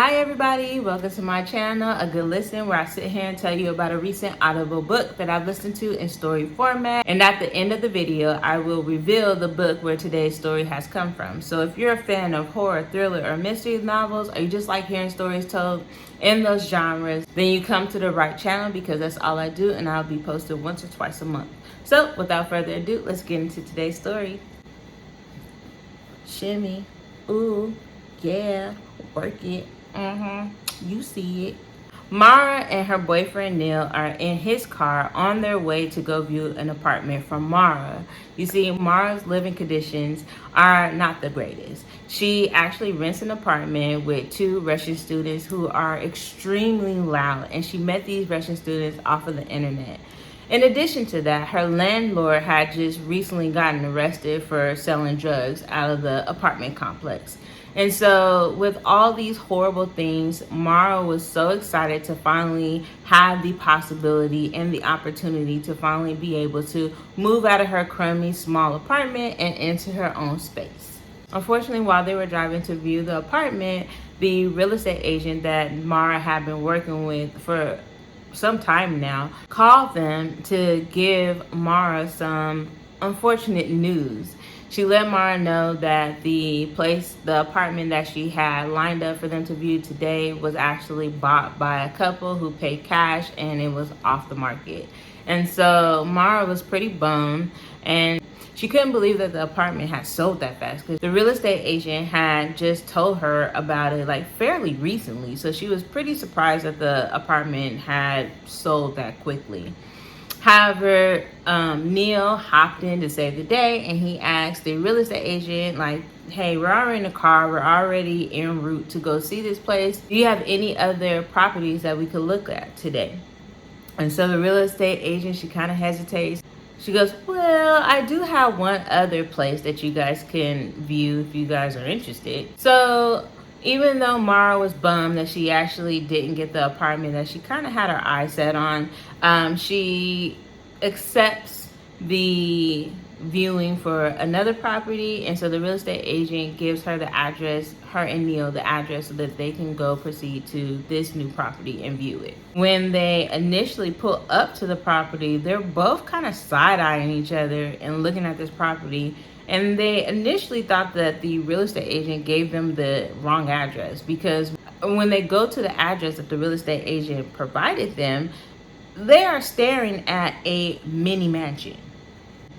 Hi everybody, welcome to my channel, A Good Listen, where I sit here and tell you about a recent audible book that I've listened to in story format. And at the end of the video, I will reveal the book where today's story has come from. So if you're a fan of horror, thriller, or mystery novels, or you just like hearing stories told in those genres, then you come to the right channel because that's all I do, and I'll be posted once or twice a month. So without further ado, let's get into today's story. Shimmy, ooh, yeah, work it. You see it. Mara and her boyfriend Neil are in his car on their way to go view an apartment from Mara. You see, Mara's living conditions are not the greatest. She actually rents an apartment with two Russian students who are extremely loud, and she met these Russian students off of the internet. In addition to that, her landlord had just recently gotten arrested for selling drugs out of the apartment complex. And so with all these horrible things, Mara was so excited to finally have the possibility and the opportunity to finally be able to move out of her crummy small apartment and into her own space. Unfortunately, while they were driving to view the apartment, the real estate agent that Mara had been working with for some time now called them to give Mara some unfortunate news. She let Mara know that the apartment that she had lined up for them to view today was actually bought by a couple who paid cash, and it was off the market. And so Mara was pretty bummed, and she couldn't believe that the apartment had sold that fast because the real estate agent had just told her about it like fairly recently. So she was pretty surprised that the apartment had sold that quickly. However, Neil hopped in to save the day, and he asked the real estate agent, like, hey, we're already in the car, we're already en route to go see this place. Do you have any other properties that we could look at today? And so the real estate agent, she kind of hesitates. She goes, well, I do have one other place that you guys can view if you guys are interested. So even though Mara was bummed that she actually didn't get the apartment that she kind of had her eyes set on, she accepts the viewing for another property. And so the real estate agent gives her the address, her and Neil the address, so that they can go proceed to this new property and view it. When they initially pull up to the property, they're both kind of side-eyeing each other and looking at this property. And they initially thought that the real estate agent gave them the wrong address, because when they go to the address that the real estate agent provided them, they are staring at a mini mansion.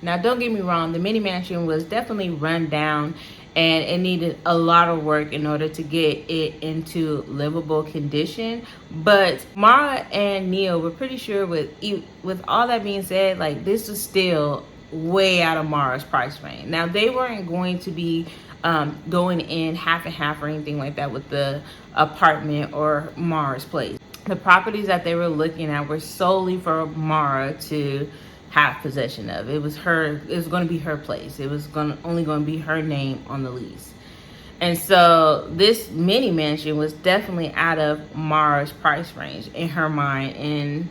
Now, don't get me wrong, the mini mansion was definitely run down and it needed a lot of work in order to get it into livable condition. But Mara and Neil were pretty sure with all that being said, like, this was still way out of Mara's price range. Now, they weren't going to be going in half and half or anything like that with the apartment or Mara's place. The properties that they were looking at were solely for Mara to have possession of. It was going to be her place. It was only going to be her name on the lease. And so this mini mansion was definitely out of Mara's price range in her mind, and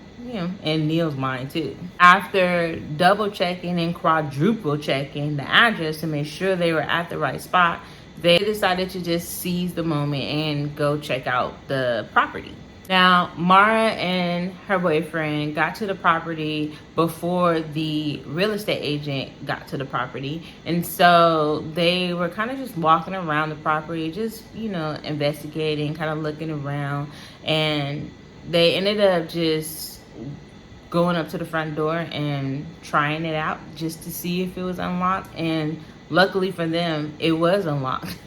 in Neil's mind too. After double checking and quadruple checking the address to make sure they were at the right spot, they decided to just seize the moment and go check out the property. Now, Mara and her boyfriend got to the property before the real estate agent got to the property. And so they were kind of just walking around the property, just, investigating, kind of looking around. And they ended up just going up to the front door and trying it out just to see if it was unlocked. And luckily for them, it was unlocked.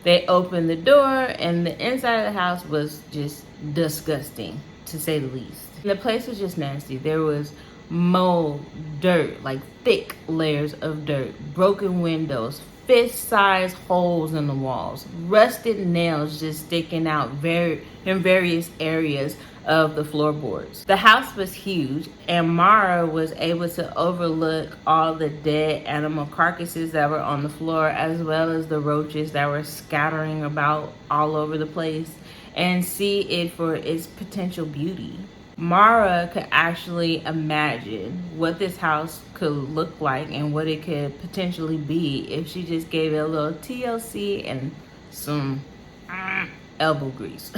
They opened the door, and the inside of the house was just disgusting, to say the least. The place was just nasty. There was mold, dirt, like thick layers of dirt, broken windows, fist-sized holes in the walls, rusted nails just sticking out in various areas of the floorboards. The house was huge, and Mara was able to overlook all the dead animal carcasses that were on the floor, as well as the roaches that were scattering about all over the place, and see it for its potential beauty. Mara could actually imagine what this house could look like and what it could potentially be if she just gave it a little TLC and some elbow grease.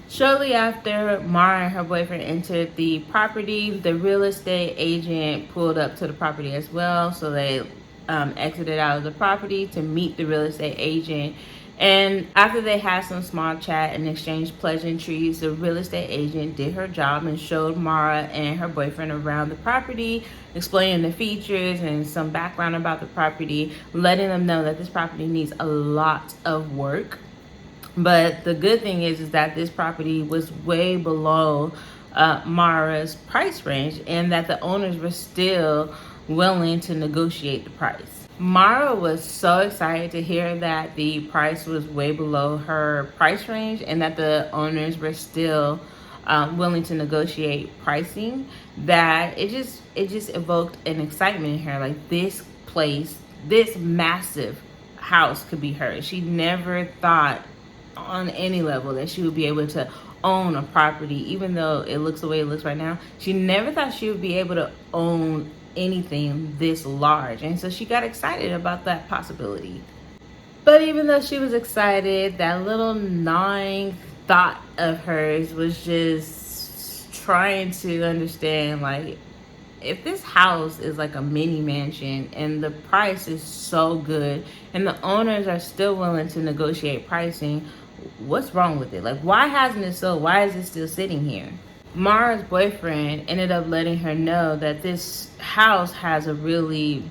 Shortly after Mara and her boyfriend entered the property, the real estate agent pulled up to the property as well. So they exited out of the property to meet the real estate agent. And after they had some small chat and exchanged pleasantries, the real estate agent did her job and showed Mara and her boyfriend around the property, explaining the features and some background about the property, letting them know that this property needs a lot of work. But the good thing is that this property was way below Mara's price range, and that the owners were still willing to negotiate the price. Mara was so excited to hear that the price was way below her price range and that the owners were still willing to negotiate pricing, that it just evoked an excitement in her. Like, this place, this massive house could be hers. She never thought on any level that she would be able to own a property, even though it looks the way it looks right now. She never thought she would be able to own anything this large, and so she got excited about that possibility. But even though she was excited, that little gnawing thought of hers was just trying to understand, like, if this house is like a mini mansion and the price is so good and the owners are still willing to negotiate pricing, what's wrong with it? Like, why hasn't it sold? Why is it still sitting here? Mara's boyfriend ended up letting her know that this house has a really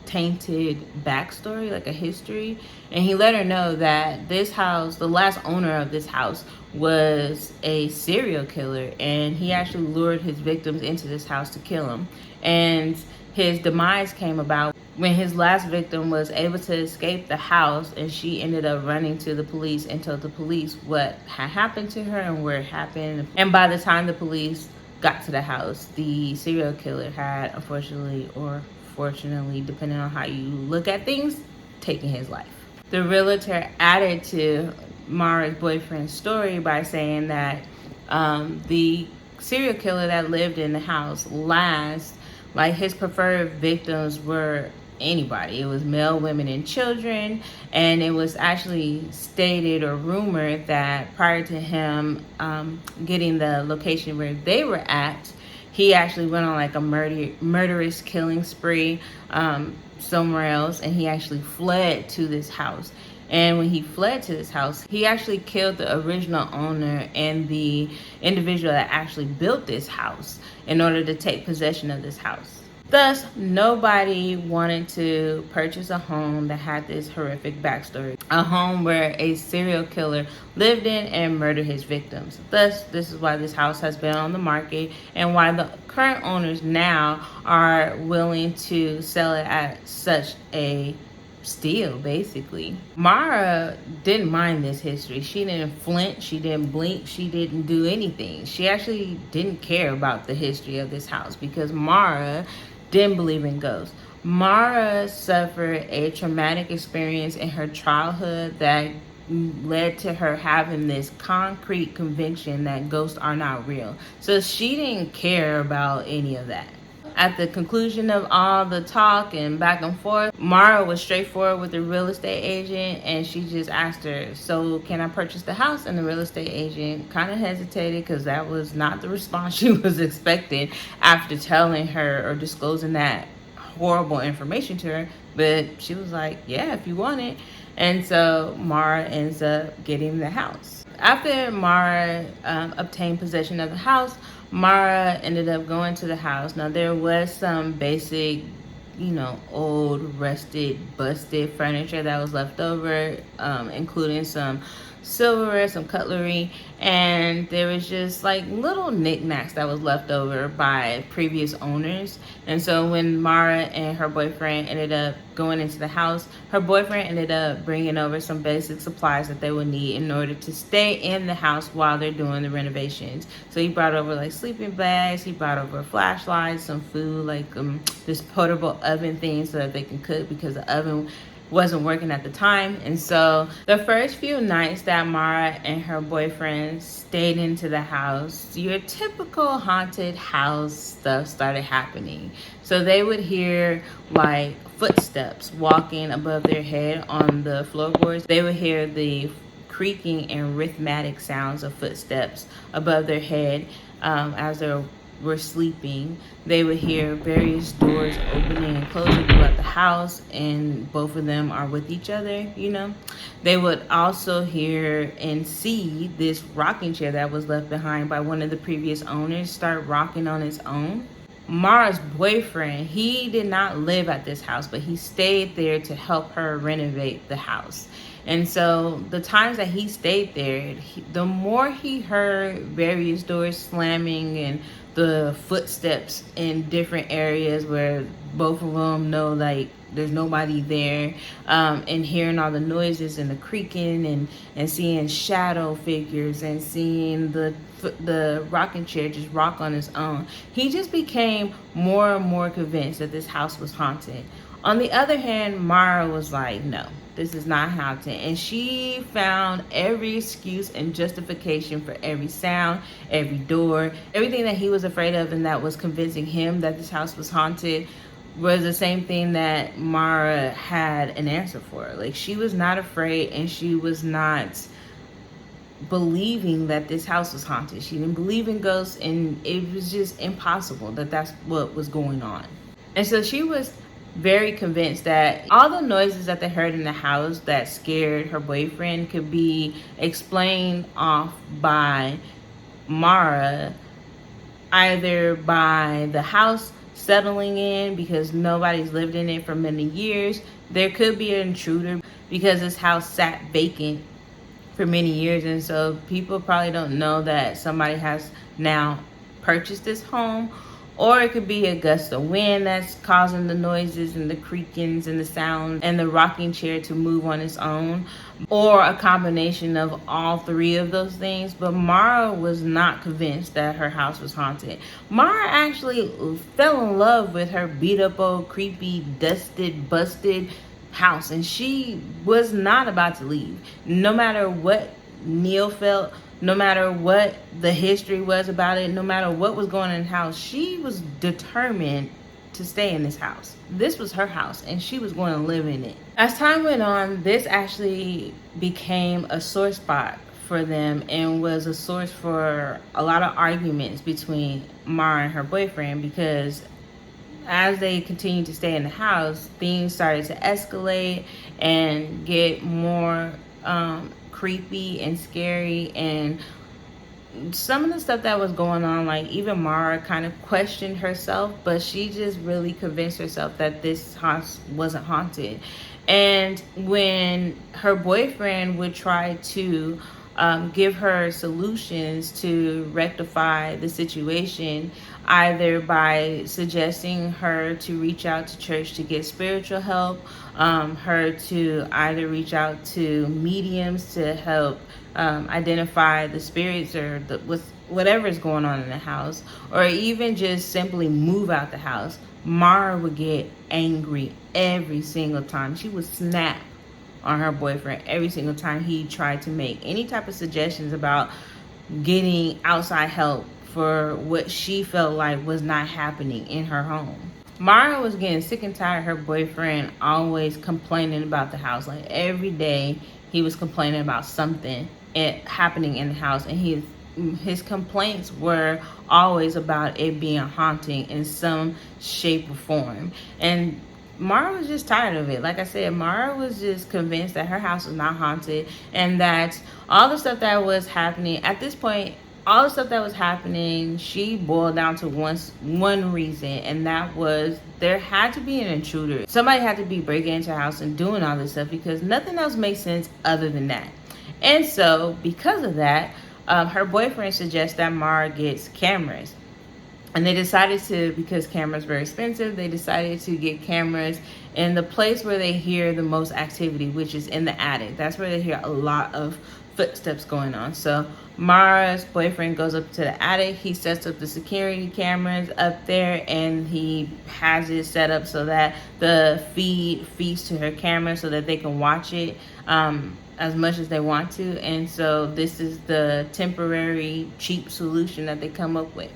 tainted backstory, like a history. And he let her know that this house, the last owner of this house, was a serial killer, and he actually lured his victims into this house to kill them. And his demise came about when his last victim was able to escape the house, and she ended up running to the police and told the police what had happened to her and where it happened. And by the time the police got to the house, the serial killer had, unfortunately or fortunately, depending on how you look at things, taken his life. The realtor added to Mara's boyfriend's story by saying that the serial killer that lived in the house last, like, his preferred victims were anybody. It was male, women, and children. And it was actually stated or rumored that prior to him getting the location where they were at, he actually went on like a murderous killing spree somewhere else, and he actually fled to this house. And when he fled to this house, he actually killed the original owner and the individual that actually built this house in order to take possession of this house. Thus, nobody wanted to purchase a home that had this horrific backstory, a home where a serial killer lived in and murdered his victims. Thus, this is why this house has been on the market and why the current owners now are willing to sell it at such a steal, basically. Mara didn't mind this history. She didn't flinch, she didn't blink, she didn't do anything. She actually didn't care about the history of this house because Mara didn't believe in ghosts. Mara suffered a traumatic experience in her childhood that led to her having this concrete conviction that ghosts are not real. So she didn't care about any of that. At the conclusion of all the talk and back and forth, Mara was straightforward with the real estate agent, and she just asked her, so can I purchase the house? And the real estate agent kind of hesitated because that was not the response she was expecting after telling her or disclosing that horrible information to her. But she was like, yeah, if you want it. And so Mara ends up getting the house. After Mara obtained possession of the house, Mara ended up going to the house. Now, there was some basic, old, rusted, busted furniture that was left over, including some silverware, some cutlery, and there was just like little knickknacks that was left over by previous owners. And so when Mara and her boyfriend ended up going into the house, her boyfriend ended up bringing over some basic supplies that they would need in order to stay in the house while they're doing the renovations. So he brought over like sleeping bags, he brought over flashlights, some food, like this portable oven thing so that they can cook because the oven wasn't working at the time. And so the first few nights that Mara and her boyfriend stayed into the house, your typical haunted house stuff started happening. So they would hear like footsteps walking above their head on the floorboards. They would hear the creaking and rhythmic sounds of footsteps above their head as they were sleeping. They would hear various doors opening and closing throughout the house, and both of them are with each other. They would also hear and see this rocking chair that was left behind by one of the previous owners start rocking on its own. Mara's boyfriend, he did not live at this house, but he stayed there to help her renovate the house. And so the times that he stayed there, the more he heard various doors slamming and the footsteps in different areas where both of them know like there's nobody there, and hearing all the noises and the creaking and seeing shadow figures and seeing the rocking chair just rock on its own, he just became more and more convinced that this house was haunted. On the other hand, Mara was like, no, this is not haunted. And she found every excuse and justification for every sound, every door, everything that he was afraid of and that was convincing him that this house was haunted was the same thing that Mara had an answer for. Like, she was not afraid and she was not believing that this house was haunted. She didn't believe in ghosts, and it was just impossible that that's what was going on. And so she was very convinced that all the noises that they heard in the house that scared her boyfriend could be explained off by Mara, either by the house settling in because nobody's lived in it for many years. There could be an intruder because this house sat vacant for many years, and so people probably don't know that somebody has now purchased this home. Or it could be a gust of wind that's causing the noises and the creakings and the sounds and the rocking chair to move on its own. Or a combination of all three of those things. But Mara was not convinced that her house was haunted. Mara actually fell in love with her beat up old, creepy, dusted, busted house. And she was not about to leave. No matter what Neil felt, no matter what the history was about it, no matter what was going on in the house, she was determined to stay in this house. This was her house and she was going to live in it. As time went on, this actually became a sore spot for them and was a source for a lot of arguments between Mara and her boyfriend, because as they continued to stay in the house, things started to escalate and get more creepy and scary, and some of the stuff that was going on, like even Mara kind of questioned herself, but she just really convinced herself that this house wasn't haunted. And when her boyfriend would try to give her solutions to rectify the situation, either by suggesting her to reach out to church to get spiritual help, her to either reach out to mediums to help identify the spirits or whatever is going on in the house, or even just simply move out the house, Mara would get angry every single time. She would snap on her boyfriend every single time he tried to make any type of suggestions about getting outside help for what she felt like was not happening in her home. Mara was getting sick and tired of her boyfriend always complaining about the house. Like every day he was complaining about something happening in the house, and his complaints were always about it being haunting in some shape or form. And Mara was just tired of it. Like I said, Mara was just convinced that her house was not haunted, and that all the stuff that was happening at this point, all the stuff that was happening, she boiled down to one reason, and that was there had to be an intruder. Somebody had to be breaking into her house and doing all this stuff, because nothing else makes sense other than that. And so because of that, her boyfriend suggests that Mara gets cameras. And they decided to, because cameras were expensive, they decided to get cameras in the place where they hear the most activity, which is in the attic. That's where they hear a lot of footsteps going on. So Mara's boyfriend goes up to the attic. He sets up the security cameras up there, and he has it set up so that the feed feeds to her camera so that they can watch it as much as they want to. And so this is the temporary cheap solution that they come up with.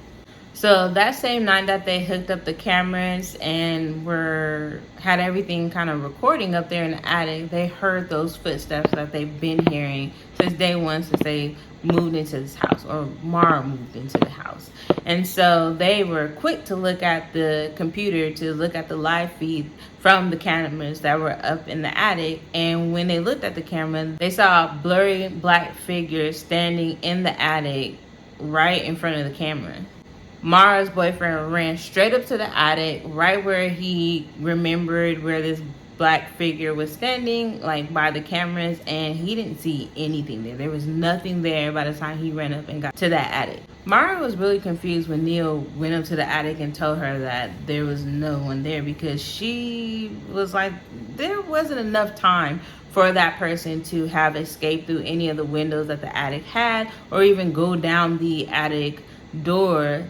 So that same night that they hooked up the cameras and had everything kind of recording up there in the attic, they heard those footsteps that they've been hearing since day one, since they moved into this house, or Mara moved into the house. And so they were quick to look at the computer, to look at the live feed from the cameras that were up in the attic. And when they looked at the camera, they saw a blurry black figure standing in the attic right in front of the camera. Mara's boyfriend ran straight up to the attic, right where he remembered where this black figure was standing, like by the cameras, and he didn't see anything there. There was nothing there by the time he ran up and got to that attic. Mara was really confused when Neil went up to the attic and told her that there was no one there, because she was like, there wasn't enough time for that person to have escaped through any of the windows that the attic had, or even go down the attic door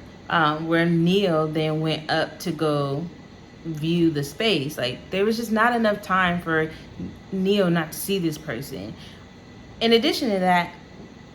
where Neil then went up to go view the space. Like, there was just not enough time for Neil not to see this person. In addition to that,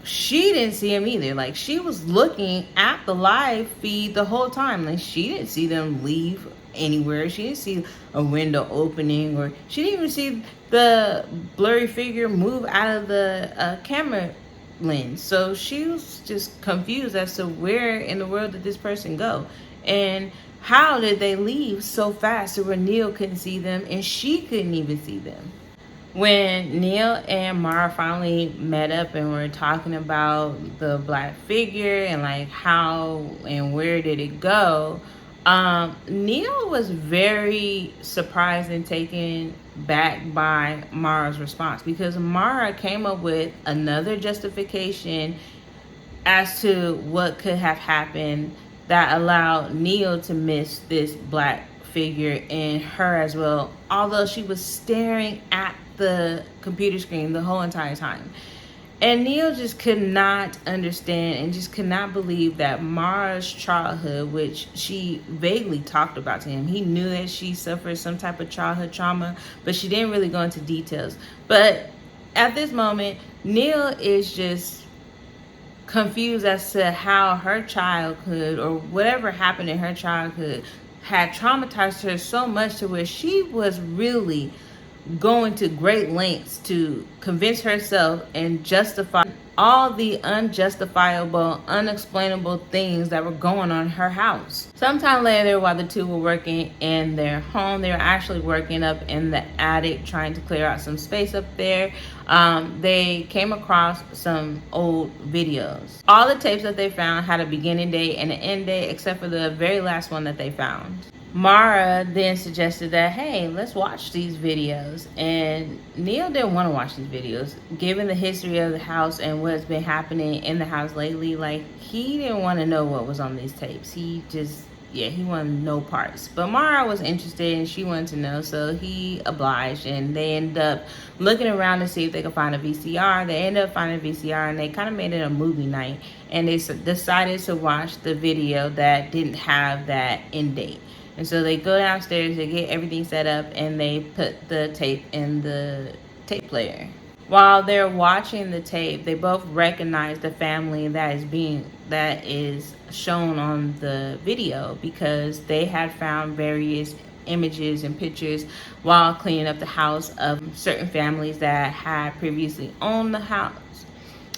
she didn't see him either. Like, she was looking at the live feed the whole time. Like, she didn't see them leave anywhere. She didn't see a window opening, or she didn't even see the blurry figure move out of the camera lens. So she was just confused as to where in the world did this person go, and how did they leave so fast to where Neil couldn't see them and she couldn't even see them. When Neil and Mara finally met up and were talking about the black figure and like how and where did it go, Neil was very surprised and taken back by Mara's response, because Mara came up with another justification as to what could have happened that allowed Neil to miss this black figure and her as well, although she was staring at the computer screen the whole entire time. And Neil just could not understand and just could not believe that Mara's childhood, which she vaguely talked about to him, he knew that she suffered some type of childhood trauma, but she didn't really go into details. But at this moment, Neil is just confused as to how her childhood, or whatever happened in her childhood, had traumatized her so much to where she was really going to great lengths to convince herself and justify all the unjustifiable, unexplainable things that were going on in her house. Sometime later, while the two were working in their home, they were actually working up in the attic, trying to clear out some space up there. They came across some old videos. All the tapes that they found had a beginning date and an end date, except for the very last one that they found. Mara then suggested that, hey, let's watch these videos. And Neil didn't want to watch these videos. Given the history of the house and what's been happening in the house lately, like, he didn't want to know what was on these tapes. He wanted no parts. But Mara was interested and she wanted to know, so he obliged, and they ended up looking around to see if they could find a VCR. They ended up finding a VCR, and they kind of made it a movie night, and they decided to watch the video that didn't have that end date. And so they go downstairs, they get everything set up, and they put the tape in the tape player. While they're watching the tape, they both recognize the family that is shown on the video, because they had found various images and pictures while cleaning up the house of certain families that had previously owned the house.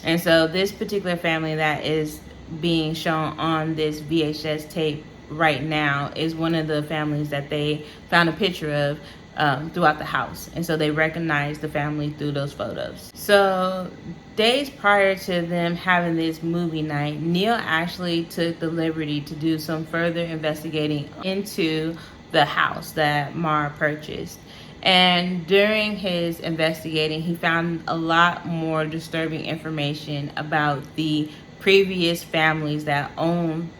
And so this particular family that is being shown on this VHS tape right now is one of the families that they found a picture of throughout the house. And so they recognized the family through those photos. So days prior to them having this movie night, Neil actually took the liberty to do some further investigating into the house that Mara purchased. And during his investigating, he found a lot more disturbing information about the previous families that own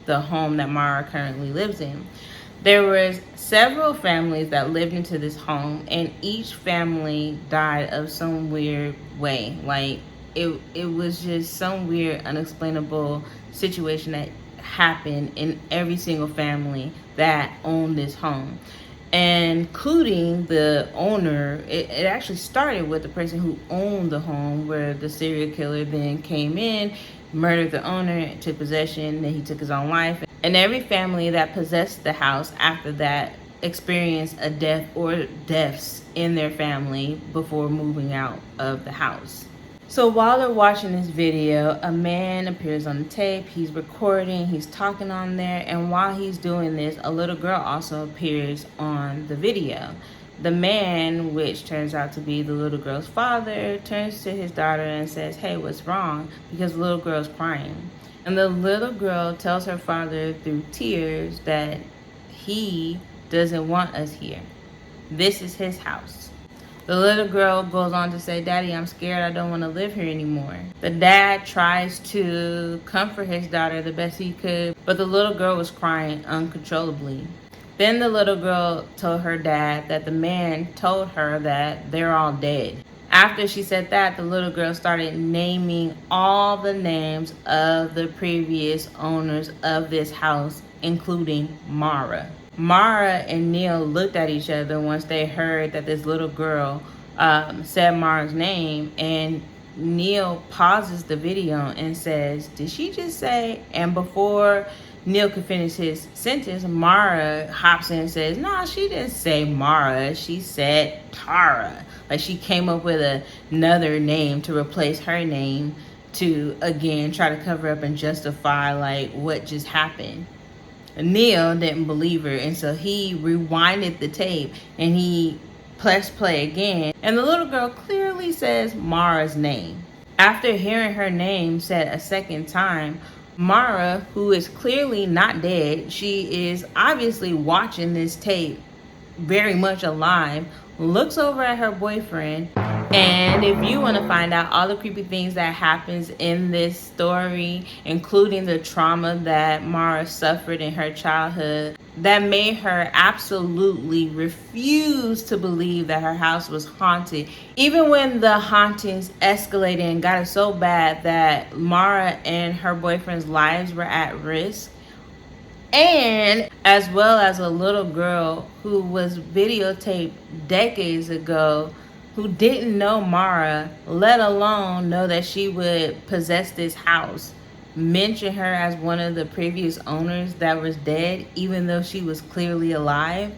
the home that Mara currently lives in. There was several families that lived into this home, and each family died of some weird way. Like, it was just some weird, unexplainable situation that happened in every single family that owned this home, including the owner. It actually started with the person who owned the home, where the serial killer then came in, murdered the owner, took possession, then he took his own life. And every family that possessed the house after that experienced a death or deaths in their family before moving out of the house. So while they're watching this video, a man appears on the tape. He's recording, he's talking on there, and while he's doing this, a little girl also appears on the video. The man, which turns out to be the little girl's father, turns to his daughter and says, "Hey, what's wrong?" Because the little girl's crying. And the little girl tells her father through tears that he doesn't want us here. This is his house. The little girl goes on to say, "Daddy, I'm scared. I don't want to live here anymore." The dad tries to comfort his daughter the best he could, but the little girl was crying uncontrollably. Then the little girl told her dad that the man told her that they're all dead. After she said that, the little girl started naming all the names of the previous owners of this house, including Mara. Mara and Neil looked at each other once they heard that this little girl said Mara's name, and Neil pauses the video and says, "Did she just say?" And before Neil could finish his sentence, Mara hops in and says, "No, she didn't say Mara. She said Tara." Like she came up with another name to replace her name to, again, try to cover up and justify like what just happened. Neil didn't believe her, and so he rewinded the tape and he pressed play again, and the little girl clearly says Mara's name. After hearing her name said a second time, Mara, who is clearly not dead, she is obviously watching this tape very much alive, looks over at her boyfriend. And if you want to find out all the creepy things that happens in this story, including the trauma that Mara suffered in her childhood that made her absolutely refuse to believe that her house was haunted, even when the hauntings escalated and got so bad that Mara and her boyfriend's lives were at risk, and as well as a little girl who was videotaped decades ago who didn't know Mara, let alone know that she would possess this house, mention her as one of the previous owners that was dead, even though she was clearly alive.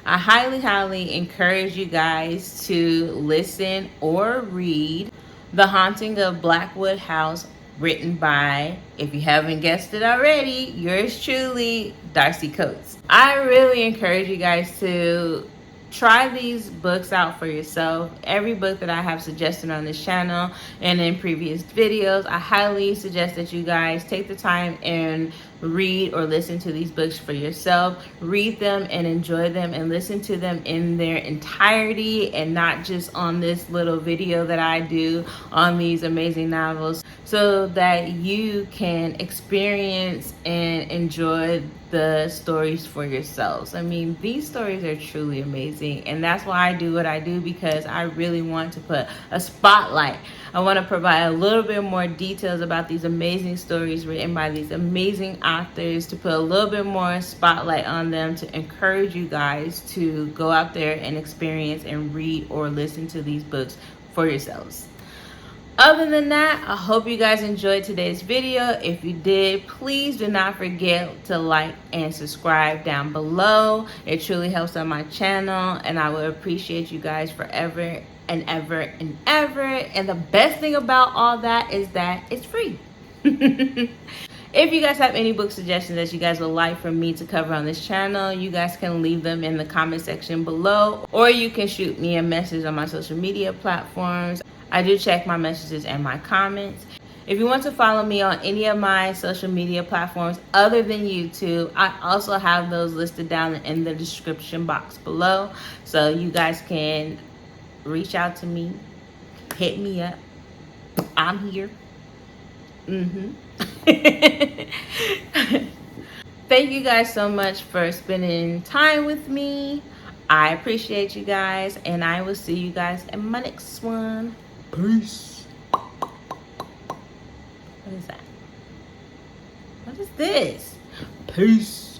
I highly encourage you guys to listen or read The Haunting of Blackwood House, written by, if you haven't guessed it already, yours truly, Darcy Coates. I really encourage you guys to try these books out for yourself. Every book that I have suggested on this channel and in previous videos, I highly suggest that you guys take the time and read or listen to these books for yourself. Read them and enjoy them and listen to them in their entirety and not just on this little video that I do on these amazing novels, so that you can experience and enjoy the stories for yourselves. I mean, these stories are truly amazing, and that's why I do what I do, because I really want to put a spotlight. I want to provide a little bit more details about these amazing stories written by these amazing authors, to put a little bit more spotlight on them, to encourage you guys to go out there and experience and read or listen to these books for yourselves. Other than that, I hope you guys enjoyed today's video. If you did, please do not forget to like and subscribe down below. It truly helps on my channel, and I would appreciate you guys forever and ever and ever. And the best thing about all that is that it's free. If you guys have any book suggestions that you guys would like for me to cover on this channel, you guys can leave them in the comment section below, or you can shoot me a message on my social media platforms. I do check my messages and my comments. If you want to follow me on any of my social media platforms other than YouTube, I also have those listed down in the description box below. So you guys can reach out to me, hit me up. I'm here. Thank you guys so much for spending time with me. I appreciate you guys, and I will see you guys in my next one. Peace. What is that? What is this? Peace.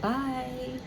Bye.